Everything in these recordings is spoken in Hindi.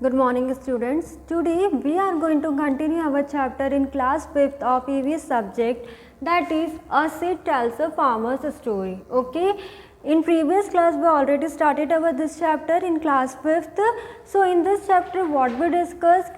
Good morning students. Today we are going to continue our chapter in class 5th of EVS subject, that is a seed tells a farmer's story. Okay. In previous class we already started our this chapter in class 5th. So in this chapter what we discussed,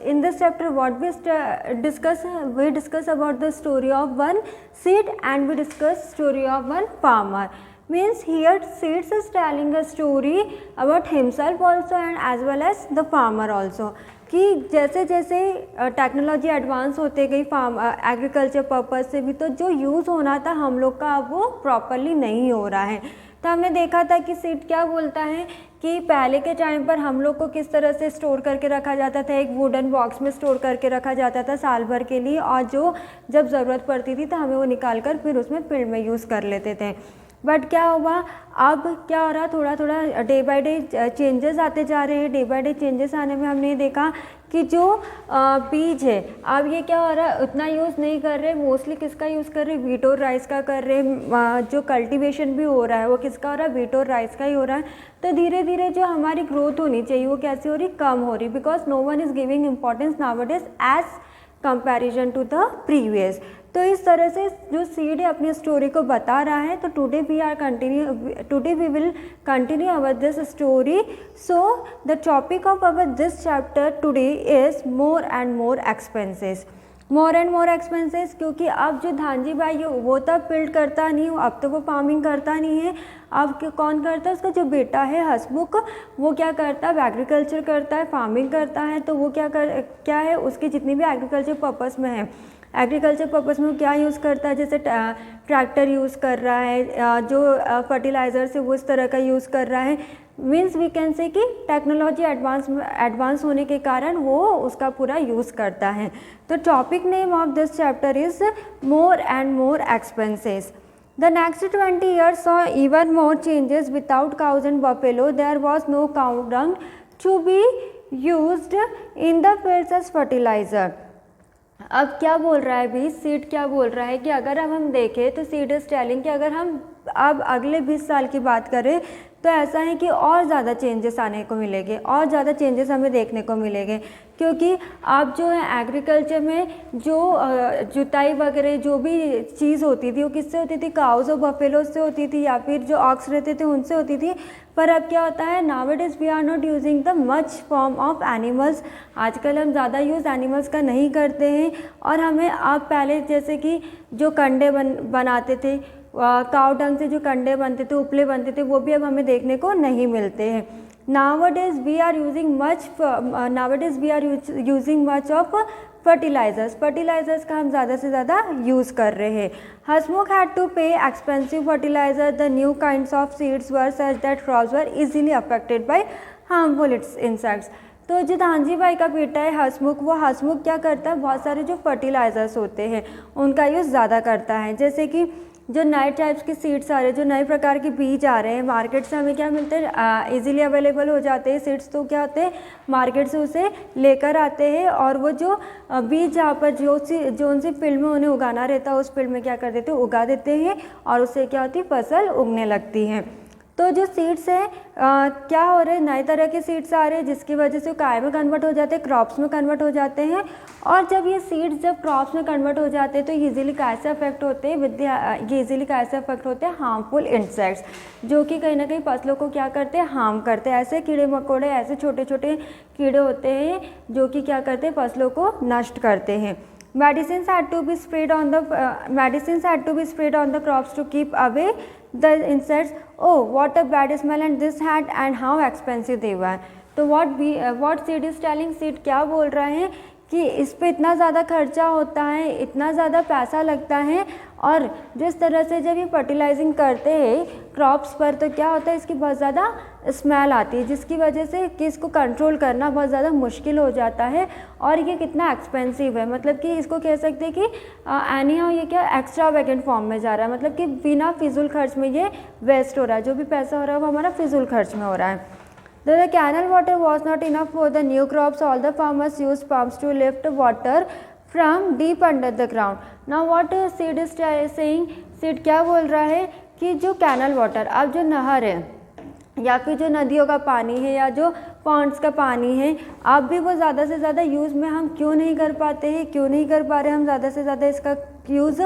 in this chapter what we discuss about the story of one seed and we discuss story of one farmer. Means here Seeds is telling a story about himself also and as well as the farmer also, कि जैसे जैसे टेक्नोलॉजी एडवांस होते गई एग्रीकल्चर पर्पज़ से भी, तो जो यूज़ होना था हम लोग का अब वो प्रॉपरली नहीं हो रहा है। तो हमने देखा था कि सीड क्या बोलता है कि पहले के टाइम पर हम लोग को किस तरह से स्टोर करके रखा जाता था, एक वुडन बॉक्स में स्टोर करके रखा जाता था साल भर के लिए, और जो जब ज़रूरत पड़ती थी तो हमें वो निकाल कर फिर उसमें फील्ड में यूज़ कर लेते थे। बट क्या हुआ, अब क्या हो रहा, थोड़ा थोड़ा डे बाय डे चेंजेस आते जा रहे हैं। डे बाय डे चेंजेस आने में हमने देखा कि जो बीज है अब ये क्या हो रहा है, उतना यूज़ नहीं कर रहे, मोस्टली किसका यूज़ कर रहे, वीट और राइस का कर रहे। जो कल्टीवेशन भी हो रहा है वो किसका हो रहा है, वीट और राइस का ही हो रहा है। तो धीरे धीरे जो हमारी ग्रोथ होनी चाहिए वो कैसी हो रही, कम हो रही, because no one is giving importance nowadays as comparison to the previous. तो इस तरह से जो सीड है अपनी स्टोरी को बता रहा है। तो today we will continue our this story. So the topic of our this chapter today is more and more expenses. More and more expenses, क्योंकि अब जो धानजी भाई है वो तो फील्ड करता नहीं, अब तो वो फार्मिंग करता नहीं है। अब कौन करता है, उसका जो बेटा है हसमुख, वो क्या करता है, एग्रीकल्चर करता है, फार्मिंग करता है। तो वो क्या है, उसकी जितनी भी एग्रीकल्चर पर्पस में है, एग्रीकल्चर पर्पस में क्या यूज़ करता है, जैसे ट्रैक्टर यूज़ कर रहा है, जो फर्टिलाइज़र से वो इस तरह का यूज़ कर रहा है। मीन्स वी कैन से कि टेक्नोलॉजी एडवांस होने के कारण वो उसका पूरा यूज़ करता है। तो topic name of this chapter is more and more expenses. The next 20 years saw even more changes. Without cows and buffalo, there was no cow dung to be used in the fields as fertilizer. अब क्या बोल रहा है भी, सीड क्या बोल रहा है कि अगर अब हम देखें तो सीड इज टेलिंग कि अगर हम अब अगले 20 साल की बात करें तो ऐसा है कि और ज़्यादा चेंजेस आने को मिलेंगे, और ज़्यादा चेंजेस हमें देखने को मिलेंगे। क्योंकि अब जो है एग्रीकल्चर में जो जुताई वगैरह जो भी चीज़ होती थी वो किससे होती थी, काउज और बफेलो से होती थी, या फिर जो ऑक्स रहते थे उनसे होती थी। पर अब क्या होता है, nowadays we are not using the much form of animals. आजकल हम ज़्यादा यूज़ एनिमल्स का नहीं करते हैं, और हमें अब पहले जैसे कि जो कंडे बनाते थे, काउ डंग से जो कंडे बनते थे, उपले बनते थे, वो भी अब हमें देखने को नहीं मिलते हैं। Nowadays we are using much of fertilisers का हम ज़्यादा से ज़्यादा यूज़ कर रहे हैं। Hasmukh had to pay expensive fertiliser. The new kinds of seeds were such that crops were easily affected by harmful insects. तो जो धानजी भाई का बेटा है हसमुख क्या करता है, बहुत सारे जो फर्टिलाइजर्स होते हैं उनका यूज़ ज़्यादा करता है। जैसे कि जो नए टाइप्स के सीड्स आ रहे हैं, जो नए प्रकार के बीज आ रहे हैं मार्केट से, हमें क्या मिलते हैं, इजीली अवेलेबल हो जाते हैं सीड्स। तो क्या होते हैं, मार्केट से उसे लेकर आते हैं, और वो जो बीज जहाँ पर जो सी फील्ड में उन्हें उगाना रहता है उस फील्ड में क्या कर देते हैं, उगा देते हैं, और उससे क्या होती है, फसल उगने लगती है। तो जो सीड्स हैं क्या हो रहे हैं, नए तरह के सीड्स आ रहे हैं जिसकी वजह से काय में कन्वर्ट हो जाते हैं, क्रॉप्स में कन्वर्ट हो जाते हैं। और जब ये सीड्स जब क्रॉप्स में कन्वर्ट हो जाते हैं तो ईजिली कैसे अफेक्ट होते हैं, ये ईजिली कैसे अफेक्ट होते हैं, हार्मफुल इंसेक्ट्स, जो कि कहीं ना कहीं फसलों को क्या करते हैं, हार्म करते हैं। ऐसे कीड़े मकोड़े, ऐसे छोटे छोटे कीड़े होते हैं जो कि क्या करते हैं, फसलों को नष्ट करते हैं। Medicines had to be sprayed on the crops to keep away the insects. Oh, what a bad smell and this had and how expensive they were. तो what seed is telling, seed क्या बोल रहा है कि इस पे इतना ज़्यादा खर्चा होता है, इतना ज़्यादा पैसा लगता है, और जिस तरह से जब ये फर्टिलाइजिंग करते हैं क्रॉप्स पर तो क्या होता है, इसकी बहुत ज़्यादा स्मेल आती है, जिसकी वजह से कि इसको कंट्रोल करना बहुत ज़्यादा मुश्किल हो जाता है। और ये कितना एक्सपेंसिव है, मतलब कि इसको कह सकते हैं कि एनी हाउ ये क्या एक्स्ट्रा वैकेंट फॉर्म में जा रहा है, मतलब कि बिना फिजूल खर्च में ये वेस्ट हो रहा है, जो भी पैसा हो रहा है वो हमारा फिजूल खर्च में हो रहा है। The canal water was not enough for the new crops. All the farmers used pumps to lift water from deep under the ground. Now what seed is saying? Seed क्या बोल रहा है कि जो कैनल वाटर, अब जो नहर है या फिर जो नदियों का पानी है या जो पॉन्ड्स का पानी है, अब भी वो ज़्यादा से ज़्यादा यूज़ में हम क्यों नहीं कर पाते हैं, क्यों नहीं कर पा रहे हम ज़्यादा से ज़्यादा इसका यूज़?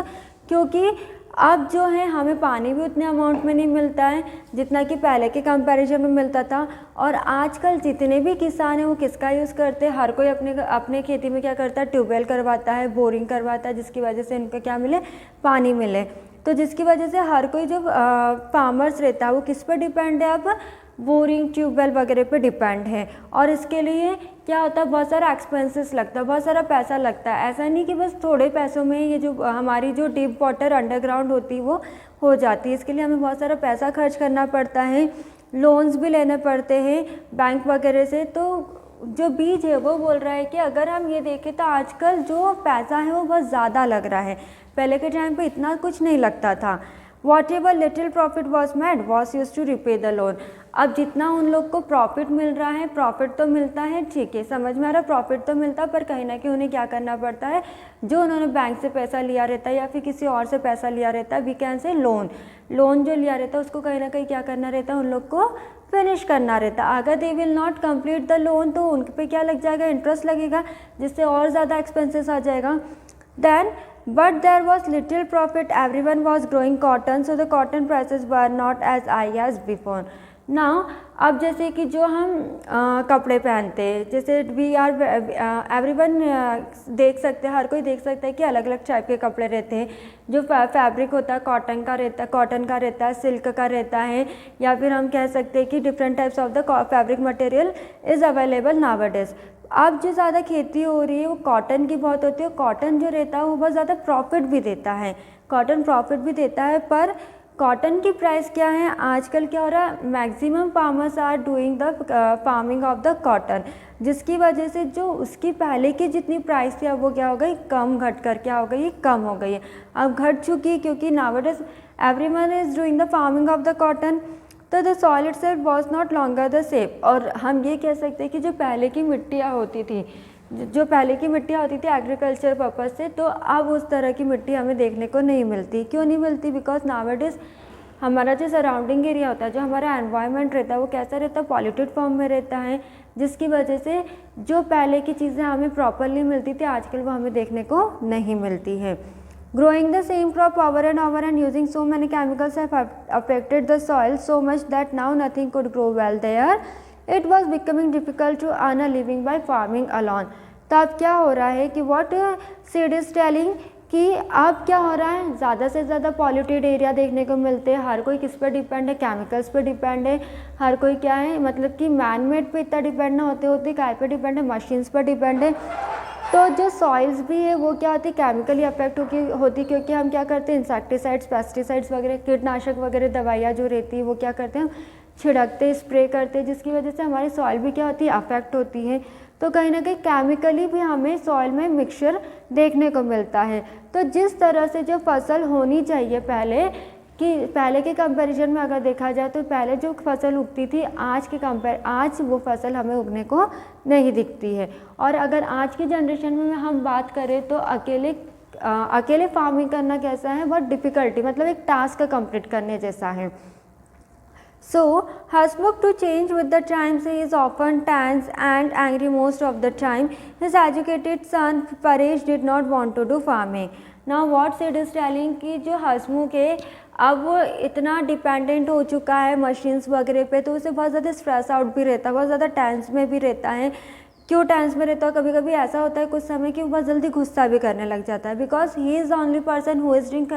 क्योंकि अब जो है हमें पानी भी उतने अमाउंट में नहीं मिलता है जितना कि पहले के कंपैरिजन में मिलता था। और आजकल जितने भी किसान हैं वो किसका यूज़ करते हैं? हर कोई अपने खेती में क्या करता है, ट्यूबवेल करवाता है, बोरिंग करवाता है, जिसकी वजह से उनको क्या मिले, पानी मिले। तो जिसकी वजह से हर कोई जो फार्मर्स रहता है वो किस पर डिपेंड है, अब बोरिंग ट्यूबवेल वगैरह पे डिपेंड है। और इसके लिए क्या होता है, बहुत सारा एक्सपेंसेस लगता है, बहुत सारा पैसा लगता है। ऐसा नहीं कि बस थोड़े पैसों में ये जो हमारी जो डीप वाटर अंडरग्राउंड होती है वो हो जाती है। इसके लिए हमें बहुत सारा पैसा खर्च करना पड़ता है, लोन्स भी लेने पड़ते हैं बैंक वगैरह से। तो जो बीज है वो बोल रहा है कि अगर हम ये देखें तो आजकल जो पैसा है वो बहुत ज़्यादा लग रहा है, पहले के टाइम पे इतना कुछ नहीं लगता था। Whatever little profit was made was used to repay the loan। अब जितना उन लोग को प्रॉफिट मिल रहा है, प्रॉफिट तो मिलता है, ठीक है, समझ में आ रहा, प्रॉफिट तो मिलता है, पर कहीं ना कहीं उन्हें क्या करना पड़ता है, जो उन्होंने बैंक से पैसा लिया रहता है या फिर किसी और से पैसा लिया रहता है, वी कैन से लोन जो लिया रहता है उसको कहीं ना कहीं क्या करना रहता है, उन लोग को फिनिश करना रहता है। अगर they will not complete the loan तो उन पे क्या लग जाएगा, इंटरेस्ट लगेगा, जिससे और ज़्यादा एक्सपेंसेस आ जाएगा। Then but there was little profit, everyone was growing cotton, so the cotton prices were not as high as before। now अब जैसे कि जो हम कपड़े पहनते हैं, जैसे वी आर एवरीवन देख सकते हैं, हर कोई देख सकता है कि अलग अलग टाइप के कपड़े रहते हैं। जो फैब्रिक होता है कॉटन का रहता है, सिल्क का रहता है, या फिर हम कह सकते हैं कि different types of the fabric material is available nowadays. अब जो ज़्यादा खेती हो रही है वो कॉटन की बहुत होती है। कॉटन जो रहता है वो बहुत ज़्यादा प्रॉफिट भी देता है, कॉटन प्रॉफिट भी देता है। पर कॉटन की प्राइस क्या है आजकल, क्या हो रहा है, maximum farmers are doing the farming of the cotton, जिसकी वजह से जो उसकी पहले की जितनी प्राइस थी अब वो क्या हो गई, कम घट कर क्या हो गई, कम हो गई है, अब घट चुकी है, क्योंकि nowadays everyone is doing the farming of the cotton. तो the soil itself was not longer the same. और हम ये कह सकते हैं कि जो पहले की मिट्टियाँ होती थी, जो पहले की मिट्टियाँ होती थी एग्रीकल्चर पर्पज़ से, तो अब उस तरह की मिट्टी हमें देखने को नहीं मिलती। क्यों नहीं मिलती? बिकॉज नाउअडेज हमारा जो सराउंडिंग एरिया होता है, जो हमारा एनवायरनमेंट रहता है वो कैसा रहता है, पॉल्यूटेड फॉर्म में रहता है, जिसकी वजह से जो पहले की चीज़ें हमें प्रॉपरली मिलती थी आजकल वो हमें देखने को नहीं मिलती है। Growing the same crop over and over and using so many chemicals have affected the soil so much that now nothing could grow well there. It was becoming difficult to earn a living by farming alone। तो अब क्या हो रहा है कि what Sid is telling कि अब क्या हो रहा है, ज़्यादा से ज़्यादा पॉल्यूटेड एरिया देखने को मिलते हैं। हर कोई किस पर डिपेंड है, केमिकल्स पर डिपेंड है। हर कोई क्या है, मतलब कि मैन मेड पे इतना डिपेंड ना होते होते काय पे डिपेंड है, मशीन्स पर डिपेंड है। तो जो सॉइल्स भी है वो क्या होती है, केमिकली अफेक्ट होती, क्योंकि हम क्या करते हैं, इंसेक्टिसाइड्स, पेस्टिसाइड्स वगैरह, कीटनाशक वगैरह दवाइयाँ जो रहती है वो क्या करते हैं, छिड़कते, स्प्रे करते, जिसकी वजह से हमारी सॉइल भी क्या होती है, अफेक्ट होती है। तो कहीं ना कहीं केमिकली भी हमें सॉइल में मिक्सचर देखने को मिलता है। तो जिस तरह से जो फसल होनी चाहिए पहले के कंपैरिजन में अगर देखा जाए तो पहले जो फसल उगती थी आज वो फसल हमें उगने को नहीं दिखती है। और अगर आज की जनरेशन में हम बात करें तो अकेले फार्मिंग करना कैसा है, बहुत डिफ़िकल्टी, मतलब एक टास्क कंप्लीट करने जैसा है। So Hasmukh, to change with the times, he is often tense and angry most of the time. His educated son Paresh did not want to do farming. Now what Sid is telling कि जो हसमुख है अब वो इतना डिपेंडेंट हो चुका है मशीन्स वगैरह पे, तो उसे बहुत ज़्यादा स्ट्रेस आउट भी रहता है, बहुत ज़्यादा टेंस में भी रहता है। क्यों टेंस में रहता है, कभी कभी ऐसा होता है कुछ समय कि वो बहुत जल्दी गुस्सा भी करने लग जाता है, because he is the only person who is doing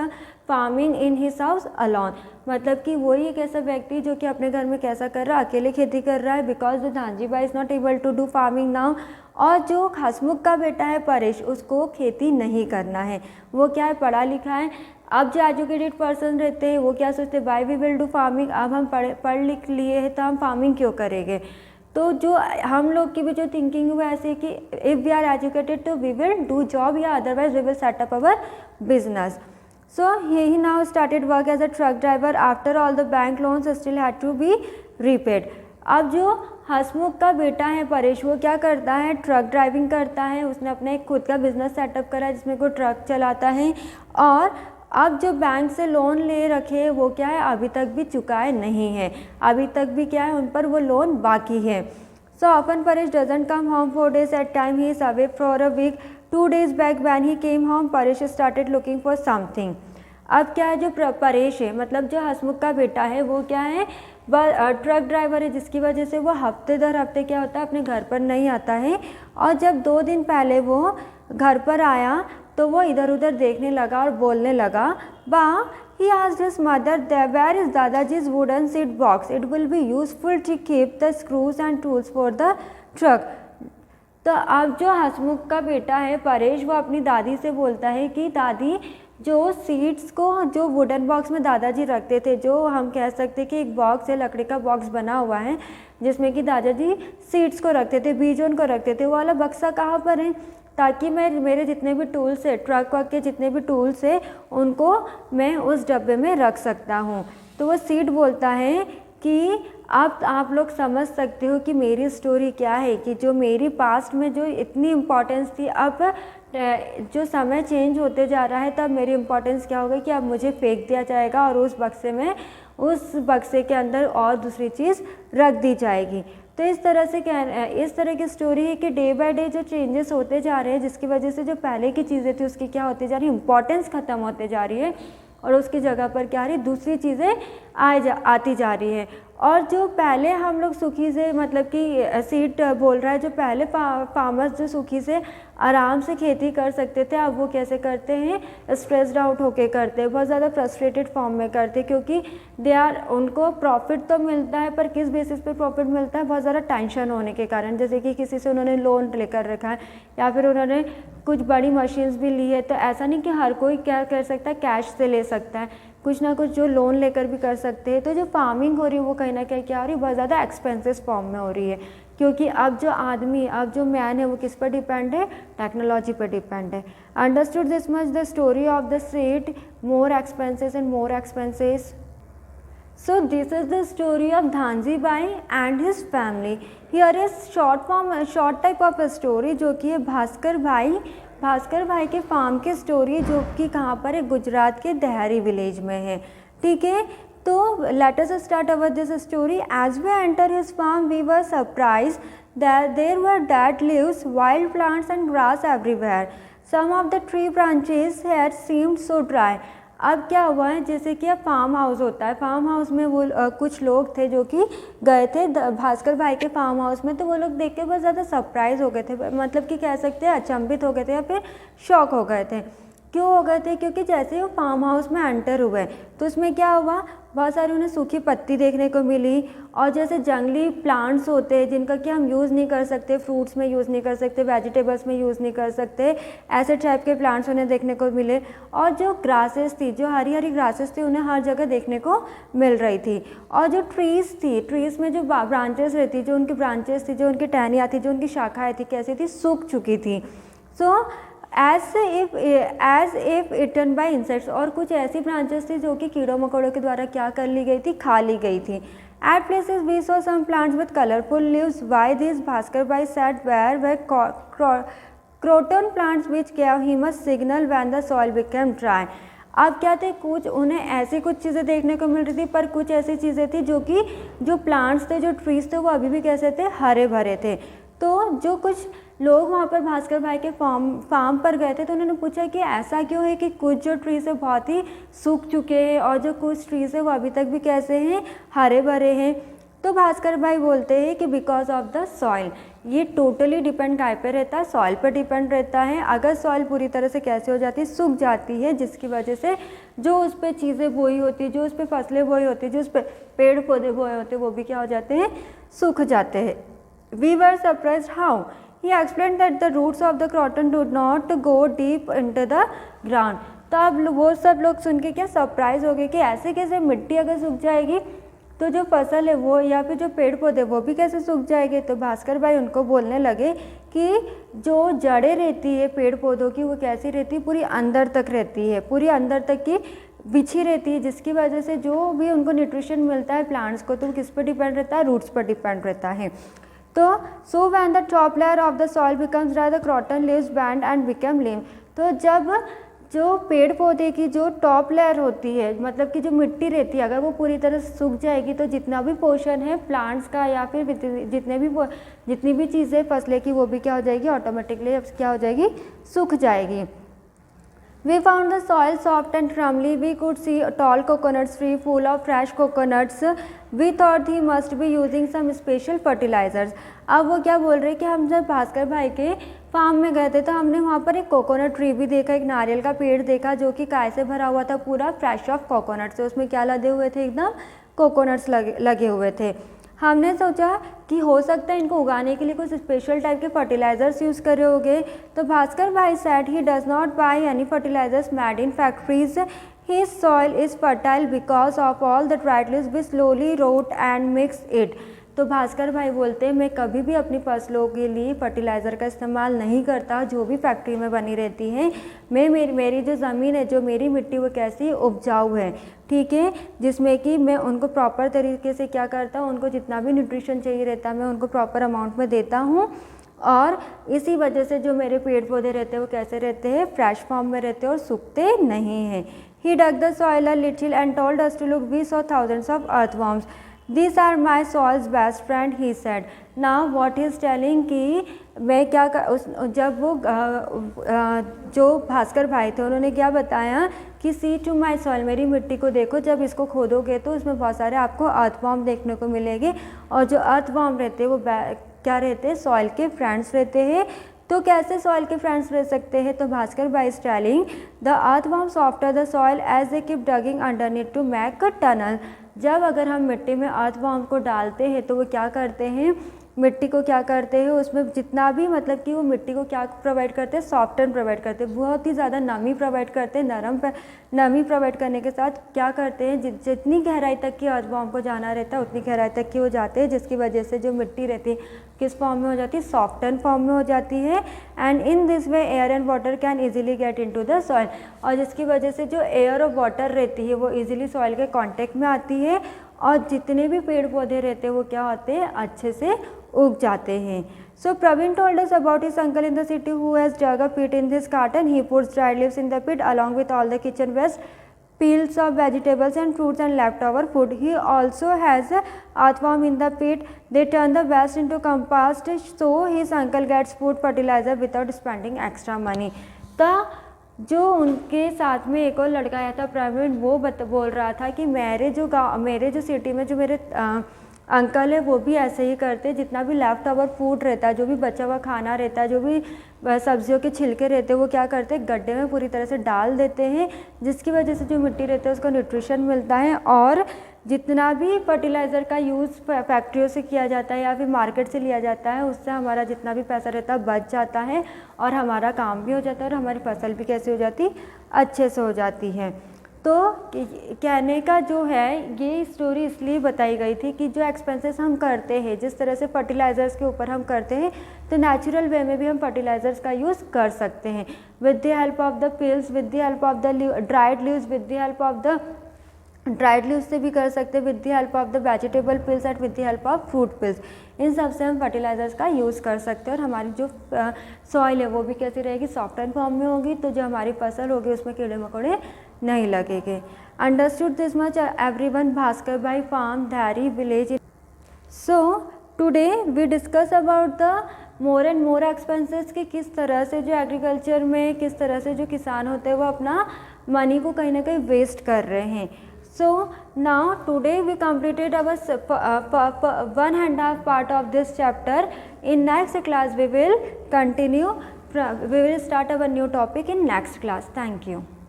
farming in his house alone. मतलब कि वही एक ऐसा व्यक्ति जो कि अपने घर में कैसा कर रहा है, अकेले खेती कर रहा है, because the Dhanji bhai is not able to do farming now. और जो हसमुख का बेटा है परेश, उसको खेती नहीं करना है, वो क्या है, पढ़ा लिखा है। अब जो एजुकेटेड पर्सन रहते हैं वो क्या सोचते हैं, why we will do farming, अब हम पढ़ लिख लिए हैं तो हम फार्मिंग क्यों करेंगे। तो जो हम लोग की भी जो थिंकिंग है वो ऐसे कि इफ़ वी आर एजुकेटेड तो वी विल डू जॉब, या otherwise we will set up our business. So he now started work as a truck driver after all the bank loans still had to be repaid. अब जो हसमुख का बेटा है परेश, वो क्या करता है, ट्रक ड्राइविंग करता है। उसने अपना एक खुद का बिजनेस सेटअप करा जिसमें वो ट्रक चलाता है, और अब जो बैंक से लोन ले रखे वो क्या है, अभी तक भी चुकाए नहीं है, अभी तक भी क्या है, उन पर वो लोन बाकी है। So often Paresh doesn't come home 4 days at time, he is away for a week. 2 days back when he came home Paresh started looking for something. अब क्या है, जो परेश है मतलब जो हसमुख का बेटा है वो क्या है, ट्रक ड्राइवर है, जिसकी वजह से वो हफ्ते दर हफ्ते क्या होता है अपने घर पर नहीं आता है। और जब 2 दिन पहले वो घर पर आया तो वो इधर उधर देखने लगा और बोलने लगा, बा he asked his mother, where is Dadaji's wooden seat box? It will be useful to keep the screws and tools for the truck. तो अब जो हसमुख का बेटा है परेश, वो अपनी दादी से बोलता है कि दादी, जो सीट्स को जो वुडन बॉक्स में दादाजी रखते थे, जो हम कह सकते कि एक बॉक्स है, लकड़ी का बॉक्स बना हुआ है जिसमें कि दादाजी सीट्स को रखते थे, बीजों को रखते थे, वो वाला बक्सा कहाँ पर है, ताकि मैं मेरे जितने भी टूल्स है, ट्रक वर्क के जितने भी टूल्स है, उनको मैं उस डब्बे में रख सकता हूँ। तो वो सीट बोलता है कि अब आप लोग समझ सकते हो कि मेरी स्टोरी क्या है, कि जो मेरी पास्ट में जो इतनी इम्पोर्टेंस थी, अब जो समय चेंज होते जा रहा है तब मेरी इम्पोर्टेंस क्या होगी कि अब मुझे फेंक दिया जाएगा और उस बक्से के अंदर और दूसरी चीज़ रख दी जाएगी। तो इस तरह की स्टोरी है कि डे बाय डे जो चेंजेस होते जा रहे हैं, जिसकी वजह से जो पहले की चीज़ें थी उसकी क्या होती जा रही है, इम्पोर्टेंस ख़त्म होते जा रही है और उसकी जगह पर क्या आ रही, दूसरी चीज़ें आती जा रही है। और जो पहले हम लोग सुखी से मतलब कि सीट बोल रहा है, जो पहले फार्मर्स जो सुखी से आराम से खेती कर सकते थे, अब वो कैसे करते हैं, स्ट्रेस्ड आउट होके करते हैं, बहुत ज़्यादा फ्रस्ट्रेटेड फॉर्म में करते हैं, क्योंकि उनको प्रॉफिट तो मिलता है पर किस बेसिस पे प्रॉफिट मिलता है, बहुत ज़्यादा टेंशन होने के कारण, जैसे कि किसी से उन्होंने लोन लेकर रखा है या फिर उन्होंने कुछ बड़ी मशीन्स भी ली है। तो ऐसा नहीं कि हर कोई क्या कर सकता है, कैश से ले सकता है, कुछ ना कुछ जो लोन लेकर भी कर सकते हैं। तो जो फार्मिंग हो रही है वो कहीं ना कहीं क्या हो रही है, बहुत ज़्यादा एक्सपेंसिव फॉर्म में हो रही है, क्योंकि अब जो मैन है वो किस पर डिपेंड है, टेक्नोलॉजी पर डिपेंड है। Understood this much the story of the seat, more expenses and more expenses. So this is the story of Dhanji Bai and his family. Here is short type of a story जो कि है भास्कर भाई के फार्म की स्टोरी, जो कि कहाँ पर है, गुजरात के देहरी विलेज में है। ठीक है, तो let us start our this story. As we enter his farm we were surprised that there were dead leaves, wild plants and grass everywhere. Some of the tree branches had seemed so dry. अब क्या हुआ है, जैसे कि अब फार्म हाउस होता है, फार्म हाउस में वो कुछ लोग थे जो कि गए थे भास्कर भाई के फार्म हाउस में, तो वो लोग देख के बहुत ज़्यादा सरप्राइज़ हो गए थे, मतलब कि कह सकते हैं अचंभित हो गए थे या फिर शॉक हो गए थे। क्यों हो गए थे, क्योंकि जैसे वो फार्म हाउस में एंटर हुए तो उसमें क्या हुआ, बहुत सारी उन्हें सूखी पत्ती देखने को मिली, और जैसे जंगली प्लांट्स होते हैं जिनका कि हम यूज़ नहीं कर सकते, फ्रूट्स में यूज़ नहीं कर सकते, वेजिटेबल्स में यूज़ नहीं कर सकते, ऐसे टाइप के प्लांट्स उन्हें देखने को मिले। और जो ग्रासेस थी, जो हरी हरी ग्रासेस थी, उन्हें हर जगह देखने को मिल रही थी। और जो ट्रीज़ थी, ट्रीज़ में जो ब्रांचेस रहती, जो उनकी ब्रांचेस थी, जो उनकी टहनियाँ थी, जो उनकी शाखाएँ थी, कैसी थी, सूख चुकी थी। So as if eaten by insects, और कुछ ऐसी ब्रांचेस थी जो कि कीड़ों मकोड़ों के द्वारा क्या कर ली गई थी, खा ली गई थी। At places we saw some plants with colourful leaves, why this Bhaskar Bai said where croton plants which gave him a signal when the soil became dry. अब क्या थे, कुछ उन्हें ऐसी कुछ चीज़ें देखने को मिल रही थी, पर कुछ ऐसी चीज़ें थी जो कि जो प्लांट्स थे, जो ट्रीज थे, वो अभी भी कैसे थे, हरे भरे थे। तो जो कुछ लोग वहाँ पर भास्कर भाई के फार्म पर गए थे, तो उन्होंने पूछा कि ऐसा क्यों है कि कुछ जो ट्रीज है बहुत ही सूख चुके हैं और जो कुछ ट्रीज है वो अभी तक भी कैसे हैं, हरे भरे हैं। तो भास्कर भाई बोलते हैं कि बिकॉज ऑफ द सॉइल। ये टोटली डिपेंड काय पे रहता है, सॉइल पर डिपेंड रहता है। अगर सॉइल पूरी तरह से कैसे हो जाती है, सूख जाती है, जिसकी वजह से जो उस पर चीज़ें बोई होती है, जो उस पर फसलें बोई होती है, जो उस पर पेड़ पौधे बोए होते हैं, वो भी क्या हो जाते हैं, सूख जाते हैं। We were surprised how he explained that the roots of the croton do not go deep into the ground। तो अब वो सब लोग सुन के क्या सरप्राइज हो गए कि ऐसे कैसे, मिट्टी अगर सूख जाएगी तो जो फसल है वो या फिर जो पेड़ पौधे वो भी कैसे सूख जाएंगे। तो भास्कर भाई उनको बोलने लगे कि जो जड़ें रहती है पेड़ पौधों की, वो कैसी रहती है, पूरी अंदर तक रहती है, पूरी अंदर तक की बिछी रहती है, जिसकी वजह से जो भी उनको न्यूट्रिशन मिलता है प्लांट्स को, तो किस पर डिपेंड रहता है, रूट्स पर डिपेंड रहता है। तो so when the top layer of the soil becomes dry the croton leaves bend and become limp. तो जब जो पेड़ पौधे की जो टॉप लेयर होती है, मतलब कि जो मिट्टी रहती है, अगर वो पूरी तरह से सूख जाएगी तो जितना भी पोर्शन है प्लांट्स का या फिर जितनी भी चीज़ें फसलें की वो भी क्या हो जाएगी, ऑटोमेटिकली क्या हो जाएगी, सूख जाएगी। We found the soil soft and crumbly. We could see a tall coconuts tree full of fresh coconuts. We thought he must be using some special fertilizers. अब वो क्या बोल रहे हैं कि हम जब भास्कर भाई के फार्म में गए थे तो हमने वहाँ पर एक कोकोनट ट्री भी देखा, एक नारियल का पेड़ देखा जो कि काय से भरा हुआ था, पूरा फ्रेश ऑफ कोकोनट से, उसमें क्या लदे हुए थे, एकदम कोकोनट्स लगे हुए थे। हमने सोचा कि हो सकता है इनको उगाने के लिए कुछ स्पेशल टाइप के फर्टिलाइजर्स यूज़ करे होंगे। तो Bhaskar bhai said he does not buy any fertilisers made in factories, his soil is fertile because of all the dried leaves we slowly rot and mix it. तो भास्कर भाई बोलते हैं मैं कभी भी अपनी फसलों के लिए फर्टिलाइज़र का इस्तेमाल नहीं करता जो भी फैक्ट्री में बनी रहती है। मेरी जो ज़मीन है, जो मेरी मिट्टी, वो कैसी उपजाऊ है, ठीक है, जिसमें कि मैं उनको प्रॉपर तरीके से क्या करता हूँ, उनको जितना भी न्यूट्रिशन चाहिए रहता है मैं उनको प्रॉपर अमाउंट में देता हूँ। और इसी वजह से जो मेरे पेड़ पौधे रहते हैं वो कैसे रहते हैं, फ्रेश फॉर्म में रहते हैं और सूखते नहीं हैं। He dug the soil a little and told us to look, we saw thousands of earthworms, These are my soil's best friend, he said. Now what he is telling कि मैं क्या जब वो जो भास्कर भाई थे उन्होंने क्या बताया कि सी टू माई सॉइल, मेरी मिट्टी को देखो, जब इसको खोदोगे तो इसमें बहुत सारे आपको अर्थवॉर्म देखने को मिलेंगे, और जो अर्थवॉर्म रहते हैं वो क्या रहते हैं, सॉइल के फ्रेंड्स रहते हैं। तो कैसे सॉइल के फ्रेंड्स रह सकते हैं, तो Bhaskar bhai is telling the earthworms after the soil as they keep digging underneath to make a tunnel. जब अगर हम मिट्टी में अर्थवॉर्म को डालते हैं तो वो क्या करते हैं, मिट्टी को क्या करते हैं, उसमें जितना भी मतलब कि वो मिट्टी को क्या प्रोवाइड करते हैं, सॉफ्टन प्रोवाइड करते हैं, बहुत ही ज़्यादा नमी प्रोवाइड करते हैं। नमी प्रोवाइड करने के साथ क्या करते हैं, जितनी गहराई तक की अर्थवॉर्म को जाना रहता है उतनी गहराई तक की हो जाते हैं, जिसकी वजह से जो मिट्टी रहती है किस फॉर्म में हो जाती है, सॉफ्टन फॉर्म में हो जाती है। And in this way air and water can easily get into the soil, और जिसकी वजह से जो एयर और वाटर रहती है वो ईजिली सॉइल के कॉन्टेक्ट में आती है, और जितने भी पेड़ पौधे रहते हैं वो क्या होते हैं, अच्छे से उग जाते हैं। So Praveen told us about his uncle in the city who has dug a pit in this garden. He puts dried leaves in the pit along with all the kitchen waste, peels of vegetables and fruits and leftover food. He also has earthworm in the pit. They turn the waste into compost, so his uncle gets food fertilizer without spending extra money. तो जो उनके साथ में एक और लड़का आया था प्रवीण, वो बोल रहा था कि मेरे जो सिटी में जो मेरे अंकल है वो भी ऐसे ही करते, जितना भी लेफ्ट ओवर फूड रहता है, जो भी बचा हुआ खाना रहता है, जो भी सब्जियों के छिलके रहते हैं, वो क्या करते हैं, गड्ढे में पूरी तरह से डाल देते हैं, जिसकी वजह से जो मिट्टी रहती है उसको न्यूट्रिशन मिलता है। और जितना भी फर्टिलाइज़र का यूज़ फैक्ट्रियों से किया जाता है या फिर मार्केट से लिया जाता है, उससे हमारा जितना भी पैसा रहता है बच जाता है, और हमारा काम भी हो जाता है, और हमारी फसल भी कैसे हो जाती, अच्छे से हो जाती है। तो कहने का जो है, ये स्टोरी इसलिए बताई गई थी कि जो एक्सपेंसेस हम करते हैं, जिस तरह से फर्टिलाइज़र्स के ऊपर हम करते हैं, तो नेचुरल वे में भी हम फर्टिलाइज़र्स का यूज़ कर सकते हैं, with the help of the peels, with the help of the dried leaves, with the help of the dried leaves से भी कर सकते हैं, with the help of the vegetable peels and with the help of fruit peels. इन सब से हम फर्टिलाइज़र्स का यूज़ कर सकते हैं, और हमारी जो सॉइल है वो भी कैसी रहेगी, सॉफ्टन फॉर्म में होगी, तो जो हमारी फसल होगी उसमें कीड़े मकोड़े नहीं लगेंगे। Understood this much everyone, Bhaskar भाई farm, Dhairi village. So today we discuss about the more and more expenses, कि किस तरह से जो एग्रीकल्चर में, किस तरह से जो किसान होते हैं वो अपना मनी को कहीं ना कहीं वेस्ट कर रहे हैं। So now today we completed our 1.5 part of this chapter. In next class we will continue. We will start our new topic in next class. Thank you.